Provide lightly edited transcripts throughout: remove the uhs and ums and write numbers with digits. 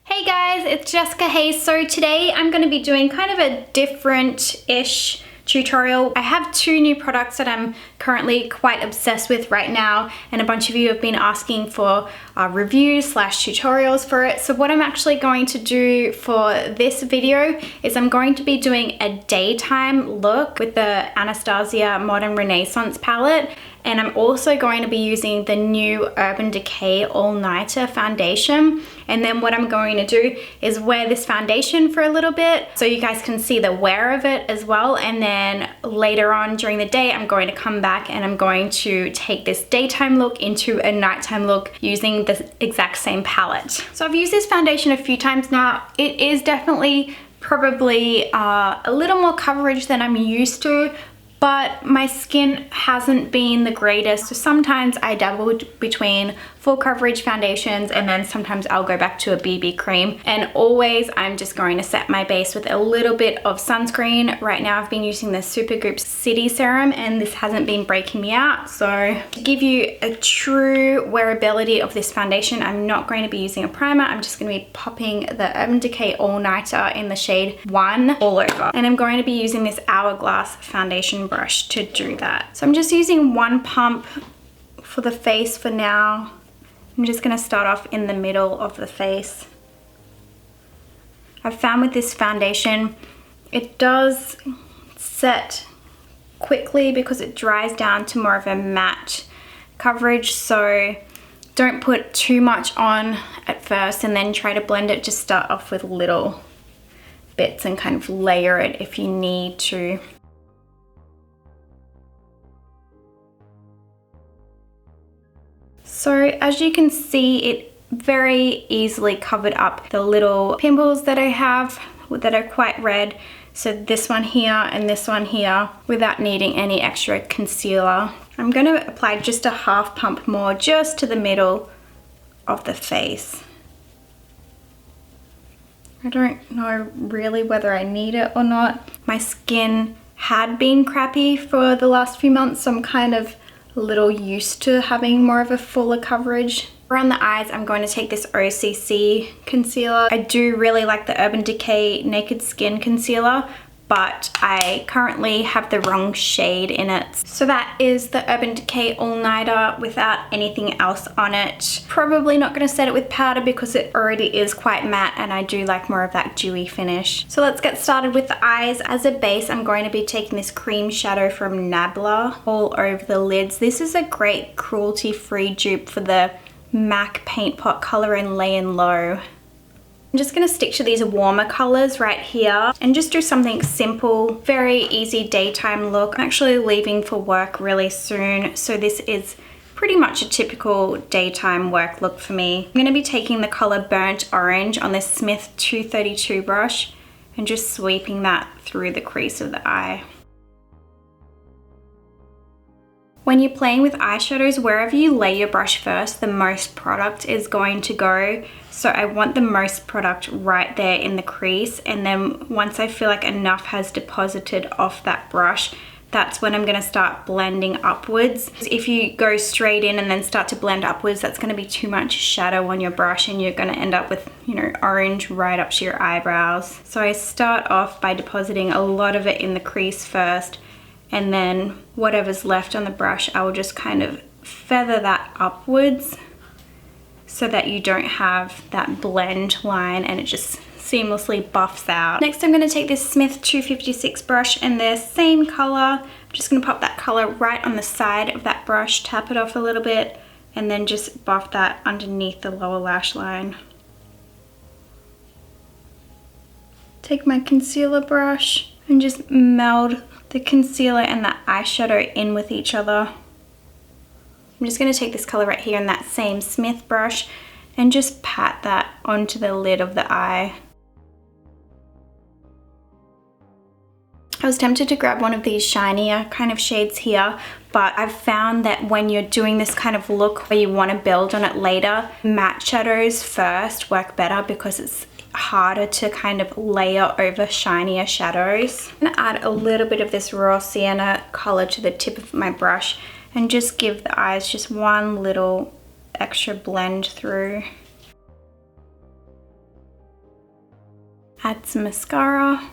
Hey guys, it's Jessica Hayes. So today I'm going to be doing kind of a different-ish tutorial. I have two new products that I'm currently quite obsessed with right now, and a bunch of you have been asking for reviews / tutorials for it. So what I'm actually going to do for this video is I'm going to be doing a daytime look with the Anastasia Modern Renaissance palette, and I'm also going to be using the new Urban Decay All Nighter foundation. And then what I'm going to do is wear this foundation for a little bit so you guys can see the wear of it as well. And then later on during the day, I'm going to come back and I'm going to take this daytime look into a nighttime look using the exact same palette. So I've used this foundation a few times now. It is definitely probably a little more coverage than I'm used to, but my skin hasn't been the greatest. So sometimes I dabble between full coverage foundations and then sometimes I'll go back to a BB cream. And always I'm just going to set my base with a little bit of sunscreen. Right now I've been using the Supergoop City Serum and this hasn't been breaking me out. So to give you a true wearability of this foundation, I'm not going to be using a primer. I'm just going to be popping the Urban Decay All Nighter in the shade 1 all over. And I'm going to be using this Hourglass foundation brush to do that. So I'm just using one pump for the face for now. I'm just going to start off in the middle of the face. I've found with this foundation, it does set quickly because it dries down to more of a matte coverage. So don't put too much on at first and then try to blend it. Just start off with little bits and kind of layer it if you need to. So as you can see, it very easily covered up the little pimples that I have that are quite red. So this one here and this one here without needing any extra concealer. I'm going to apply just a half pump more just to the middle of the face. I don't know really whether I need it or not. My skin had been crappy for the last few months, so I'm kind of a little used to having more of a fuller coverage. Around the eyes, I'm going to take this OCC concealer. I do really like the Urban Decay Naked Skin Concealer, but I currently have the wrong shade in it. So that is the Urban Decay All Nighter without anything else on it. Probably not going to set it with powder because it already is quite matte and I do like more of that dewy finish. So let's get started with the eyes. As a base, I'm going to be taking this cream shadow from Nabla all over the lids. This is a great cruelty-free dupe for the MAC Paint Pot Color in Lay and Low. I'm just going to stick to these warmer colors right here and just do something simple, very easy daytime look. I'm actually leaving for work really soon, so this is pretty much a typical daytime work look for me. I'm going to be taking the color Burnt Orange on this Smith 232 brush and just sweeping that through the crease of the eye. When you're playing with eyeshadows, wherever you lay your brush first, the most product is going to go. So I want the most product right there in the crease, and then once I feel like enough has deposited off that brush, that's when I'm going to start blending upwards. If you go straight in and then start to blend upwards, that's going to be too much shadow on your brush and you're going to end up with, you know, orange right up to your eyebrows. So I start off by depositing a lot of it in the crease first, and then whatever's left on the brush, I will just kind of feather that upwards so that you don't have that blend line and it just seamlessly buffs out. Next, I'm going to take this Smith 256 brush and the same color. I'm just going to pop that color right on the side of that brush, tap it off a little bit, and then just buff that underneath the lower lash line. Take my concealer brush and just meld the concealer and the eyeshadow in with each other. I'm just going to take this color right here in that same Smith brush and just pat that onto the lid of the eye. I was tempted to grab one of these shinier kind of shades here, but I've found that when you're doing this kind of look where you want to build on it later, matte shadows first work better because it's harder to kind of layer over shinier shadows. I'm gonna add a little bit of this raw sienna color to the tip of my brush and just give the eyes just one little extra blend through. Add some mascara.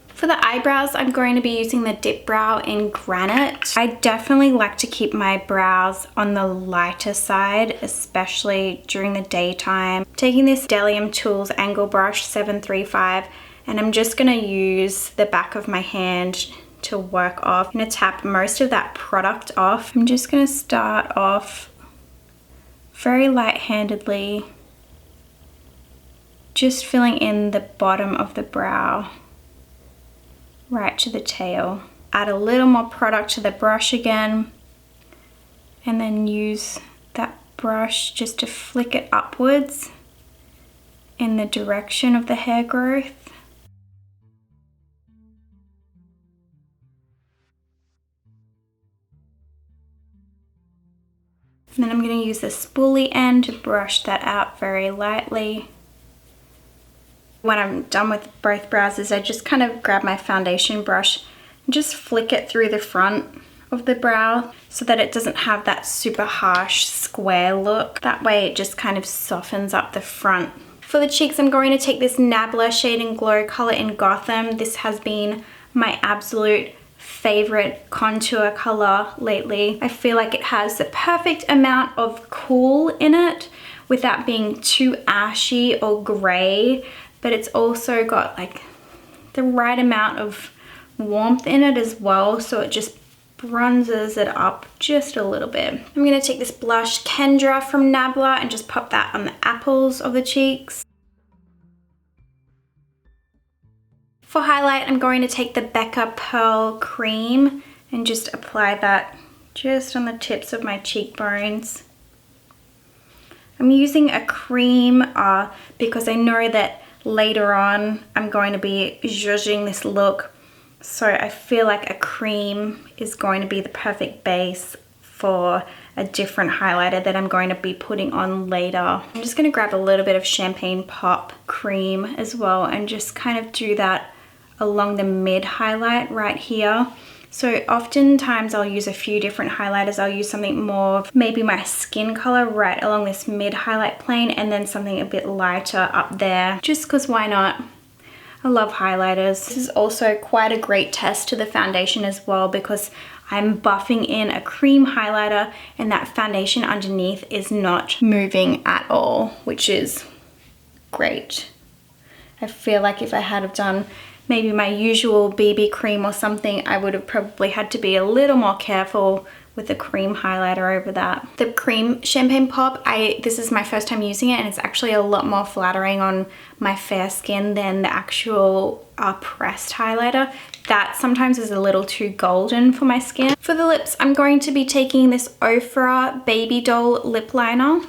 For the eyebrows, I'm going to be using the Dip Brow in Granite. I definitely like to keep my brows on the lighter side, especially during the daytime. Taking this Delium Tools Angle Brush 735, and I'm just gonna use the back of my hand to work off. I'm gonna tap most of that product off. I'm just gonna start off very light-handedly, just filling in the bottom of the brow, right to the tail. Add a little more product to the brush again, and then use that brush just to flick it upwards in the direction of the hair growth. And then I'm going to use the spoolie end to brush that out very lightly. When I'm done with both brows, I just kind of grab my foundation brush and just flick it through the front of the brow so that it doesn't have that super harsh square look. That way it just kind of softens up the front. For the cheeks, I'm going to take this Nabla Shade and Glow color in Gotham. This has been my absolute favorite contour color lately. I feel like it has the perfect amount of cool in it without being too ashy or gray, but it's also got like the right amount of warmth in it as well, so it just bronzes it up just a little bit. I'm going to take this blush Kendra from Nabla and just pop that on the apples of the cheeks. For highlight, I'm going to take the Becca Pearl Cream and just apply that just on the tips of my cheekbones. I'm using a cream because I know that later on I'm going to be zhuzhing this look, so I feel like a cream is going to be the perfect base for a different highlighter that I'm going to be putting on later. I'm just going to grab a little bit of Champagne Pop cream as well and just kind of do that along the mid highlight right here. So oftentimes I'll use a few different highlighters. I'll use something more of maybe my skin color right along this mid highlight plane, and then something a bit lighter up there, just because why not? I love highlighters. This is also quite a great test to the foundation as well, because I'm buffing in a cream highlighter and that foundation underneath is not moving at all, which is great. I feel like if I had have done maybe my usual BB cream or something, I would have probably had to be a little more careful with the cream highlighter over that. The cream Champagne Pop, this is my first time using it, and it's actually a lot more flattering on my fair skin than the actual pressed highlighter. That sometimes is a little too golden for my skin. For the lips, I'm going to be taking this Ofra Baby Doll lip liner.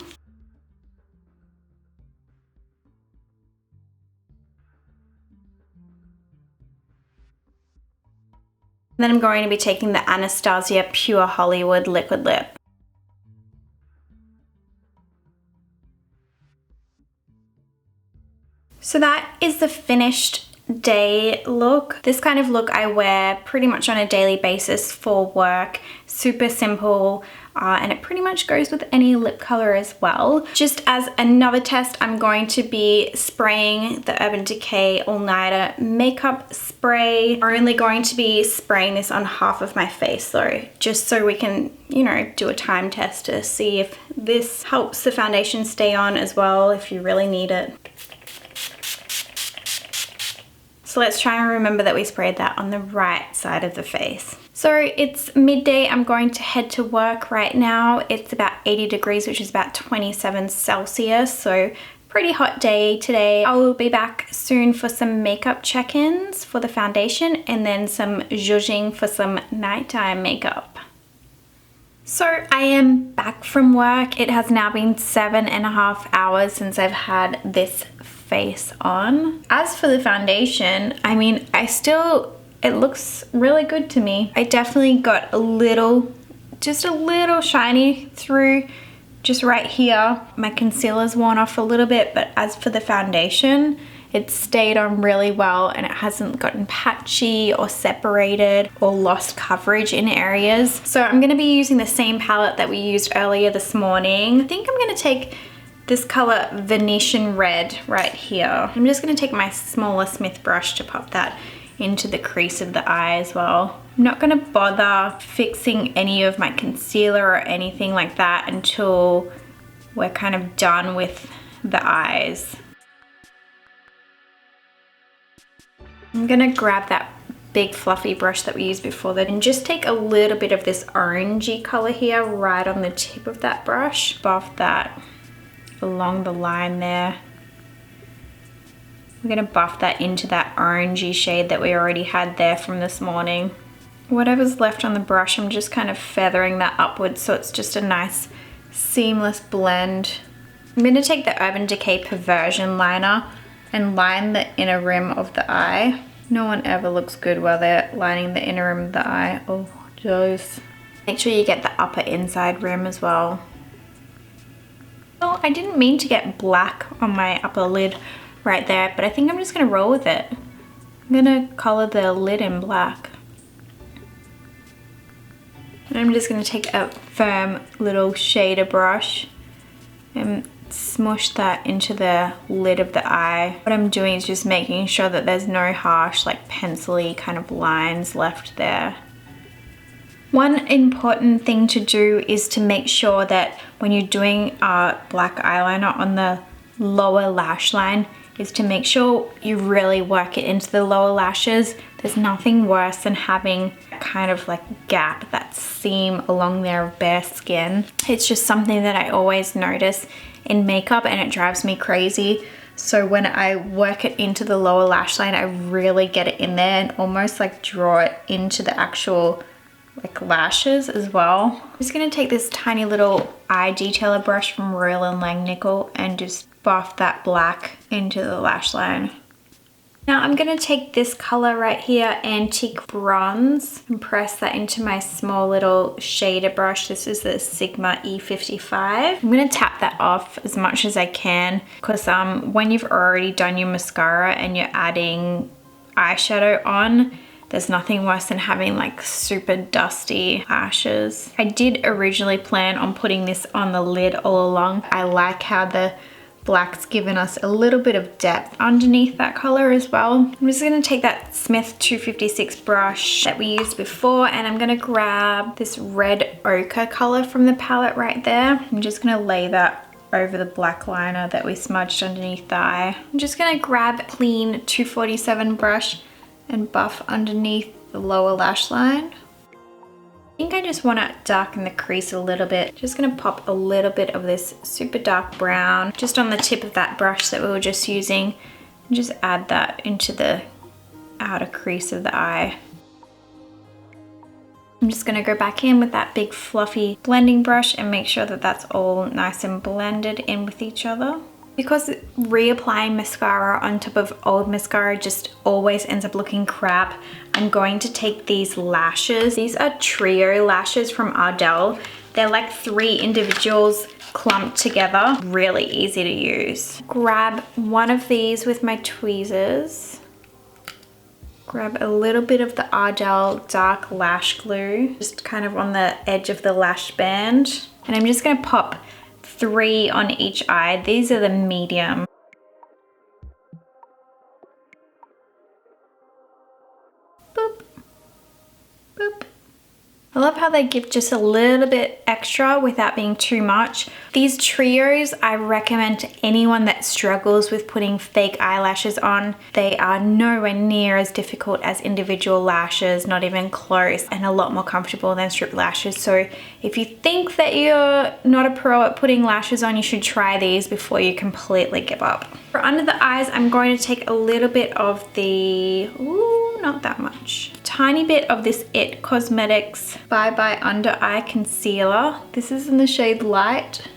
Then I'm going to be taking the Anastasia Pure Hollywood Liquid Lip. So that is the finished day look. This kind of look I wear pretty much on a daily basis for work. Super simple, and it pretty much goes with any lip color as well. Just as another test, I'm going to be spraying the Urban Decay All Nighter Makeup Spray. I'm only going to be spraying this on half of my face though, just so we can, you know, do a time test to see if this helps the foundation stay on as well, if you really need it. So let's try and remember that we sprayed that on the right side of the face. So it's midday, I'm going to head to work right now. It's about 80 degrees, which is about 27 Celsius, so pretty hot day today. I will be back soon for some makeup check-ins for the foundation and then some zhuzhing for some nighttime makeup. So I am back from work. It has now been 7.5 hours since I've had this face on. As for the foundation, I mean, it looks really good to me. I definitely got just a little shiny through just right here. My concealer's worn off a little bit, but as for the foundation, it stayed on really well and it hasn't gotten patchy or separated or lost coverage in areas. So I'm gonna be using the same palette that we used earlier this morning. I think I'm gonna take this color Venetian Red right here. I'm just gonna take my smaller Smith brush to pop that into the crease of the eye as well. I'm not gonna bother fixing any of my concealer or anything like that until we're kind of done with the eyes. I'm gonna grab that big fluffy brush that we used before that and just take a little bit of this orangey color here right on the tip of that brush. Buff that along the line there. We're gonna buff that into that orangey shade that we already had there from this morning. Whatever's left on the brush, I'm just kind of feathering that upwards so it's just a nice seamless blend. I'm gonna take the Urban Decay Perversion liner and line the inner rim of the eye. No one ever looks good while they're lining the inner rim of the eye. Oh, jeez. Make sure you get the upper inside rim as well. Oh, I didn't mean to get black on my upper lid right there, but I think I'm just gonna roll with it. I'm gonna color the lid in black. And I'm just gonna take a firm little shader brush and smush that into the lid of the eye. What I'm doing is just making sure that there's no harsh, like pencil-y kind of lines left there. One important thing to do is to make sure that when you're doing a black eyeliner on the lower lash line is to make sure you really work it into the lower lashes. There's nothing worse than having kind of like gap, that seam along there of bare skin. It's just something that I always notice in makeup and it drives me crazy. So when I work it into the lower lash line, I really get it in there and almost like draw it into the actual like lashes as well. I'm just gonna take this tiny little eye detailer brush from Royal & Langnickel and just buff that black into the lash line. Now I'm gonna take this color right here, Antique Bronze, and press that into my small little shader brush. This is the Sigma E55. I'm gonna tap that off as much as I can because when you've already done your mascara and you're adding eyeshadow on, there's nothing worse than having like super dusty lashes. I did originally plan on putting this on the lid all along. I like how the black's given us a little bit of depth underneath that color as well. I'm just gonna take that Smith 256 brush that we used before and I'm gonna grab this red ochre color from the palette right there. I'm just gonna lay that over the black liner that we smudged underneath the eye. I'm just gonna grab a clean 247 brush and buff underneath the lower lash line. I think I just want to darken the crease a little bit. Just going to pop a little bit of this super dark brown just on the tip of that brush that we were just using and just add that into the outer crease of the eye. I'm just going to go back in with that big fluffy blending brush and make sure that that's all nice and blended in with each other. Because reapplying mascara on top of old mascara just always ends up looking crap, I'm going to take these lashes. These are trio lashes from Ardell. They're like 3 individuals clumped together. Really easy to use. Grab one of these with my tweezers. Grab a little bit of the Ardell Dark Lash Glue, just kind of on the edge of the lash band. And I'm just gonna pop 3 on each eye. These are the medium. Boop, boop. I love how they give just a little bit extra without being too much. These trios I recommend to anyone that struggles with putting fake eyelashes on. They are nowhere near as difficult as individual lashes, not even close, and a lot more comfortable than strip lashes. So if you think that you're not a pro at putting lashes on, you should try these before you completely give up. For under the eyes, I'm going to take a little bit of the, ooh, not that much. Tiny bit of this IT Cosmetics Bye Bye Under Eye Concealer. This is in the shade Light.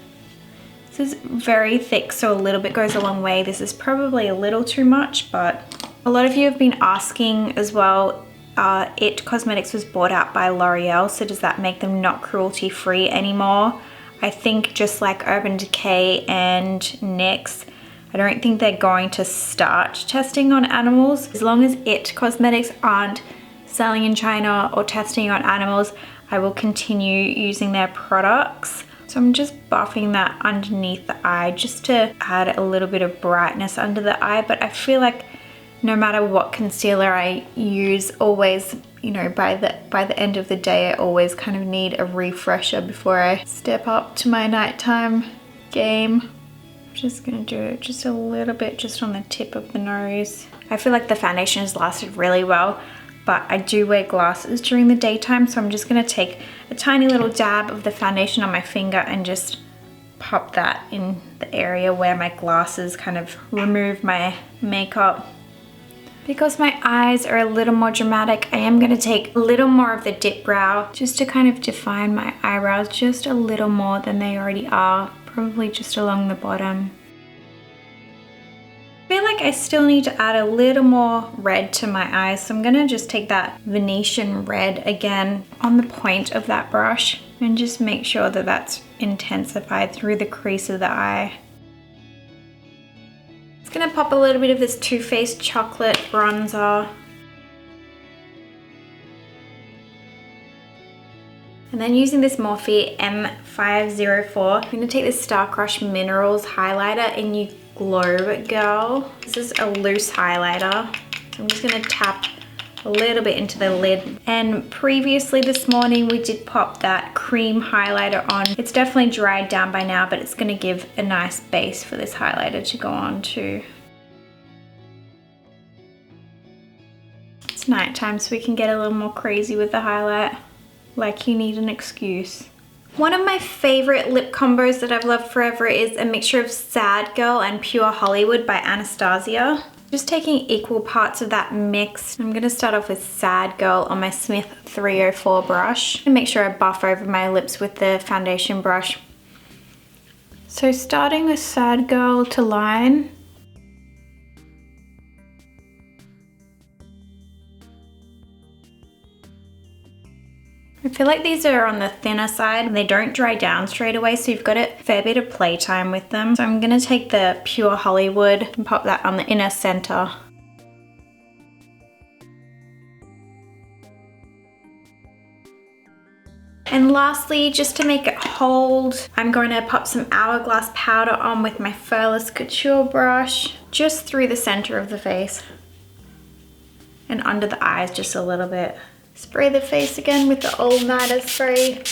This is very thick, so a little bit goes a long way. This is probably a little too much, but a lot of you have been asking as well, IT Cosmetics was bought out by L'Oreal, so does that make them not cruelty-free anymore? I think just like Urban Decay and NYX, I don't think they're going to start testing on animals. As long as IT Cosmetics aren't selling in China or testing on animals, I will continue using their products. So I'm just buffing that underneath the eye just to add a little bit of brightness under the eye. But I feel like no matter what concealer I use, always, you know, by the end of the day, I always kind of need a refresher before I step up to my nighttime game. I'm just gonna do it just a little bit just on the tip of the nose. I feel like the foundation has lasted really well, but I do wear glasses during the daytime, so I'm just gonna take a tiny little dab of the foundation on my finger and just pop that in the area where my glasses kind of remove my makeup. Because my eyes are a little more dramatic, I am gonna take a little more of the dip brow just to kind of define my eyebrows just a little more than they already are, probably just along the bottom. I feel like I still need to add a little more red to my eyes, so I'm gonna just take that Venetian red again on the point of that brush and just make sure that that's intensified through the crease of the eye. It's gonna pop a little bit of this Too Faced chocolate bronzer. And then using this Morphe M504, I'm gonna take this Star Crush Minerals highlighter in You Globe Girl. This is a loose highlighter. So I'm just gonna tap a little bit into the lid. And previously this morning we did pop that cream highlighter on. It's definitely dried down by now, but it's gonna give a nice base for this highlighter to go on to. It's nighttime, so we can get a little more crazy with the highlight. Like you need an excuse. One of my favorite lip combos that I've loved forever is a mixture of Sad Girl and Pure Hollywood by Anastasia. Just taking equal parts of that mix. I'm gonna start off with Sad Girl on my Smith 304 brush and make sure I buff over my lips with the foundation brush. So starting with Sad Girl to line. I feel like these are on the thinner side and they don't dry down straight away, so you've got a fair bit of playtime with them. So I'm gonna take the Pure Hollywood and pop that on the inner center. And lastly, just to make it hold, I'm going to pop some Hourglass powder on with my Furless Couture brush, just through the center of the face and under the eyes just a little bit. Spray the face again with the All Nighter spray.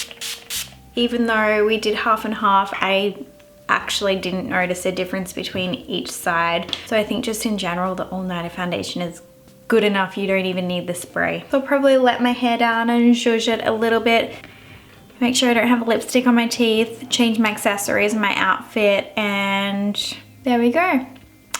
Even though we did half and half, I actually didn't notice a difference between each side. So I think just in general, the All Nighter foundation is good enough. You don't even need the spray. So I'll probably let my hair down and zhuzh it a little bit. Make sure I don't have lipstick on my teeth, change my accessories and my outfit, and there we go.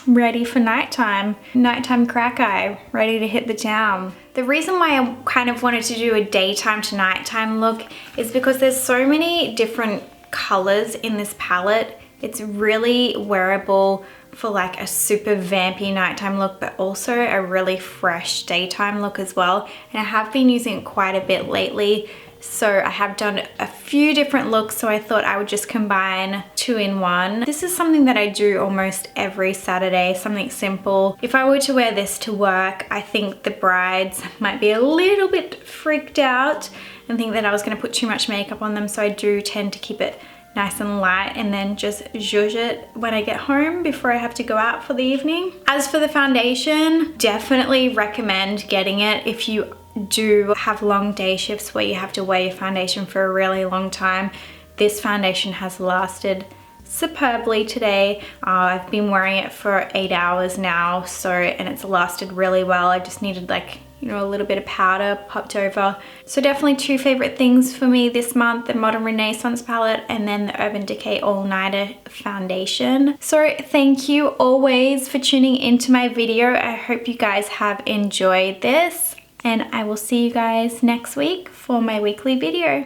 Ready for nighttime. Nighttime crack eye, ready to hit the town. The reason why I kind of wanted to do a daytime to nighttime look is because there's so many different colors in this palette. It's really wearable for like a super vampy nighttime look, but also a really fresh daytime look as well. And I have been using it quite a bit lately. So I have done a few different looks, so I thought I would just combine 2 in 1. This is something that I do almost every Saturday, something simple. If I were to wear this to work, I think the brides might be a little bit freaked out and think that I was gonna put too much makeup on them, so I do tend to keep it nice and light and then just zhuzh it when I get home before I have to go out for the evening. As for the foundation, definitely recommend getting it if you do have long day shifts where you have to wear your foundation for a really long time. This foundation has lasted superbly today. I've been wearing it for 8 hours now, and it's lasted really well. I just needed like, you know, a little bit of powder popped over. So definitely 2 favorite things for me this month, the Modern Renaissance palette and then the Urban Decay All Nighter foundation. So thank you always for tuning into my video. I hope you guys have enjoyed this, and I will see you guys next week for my weekly video.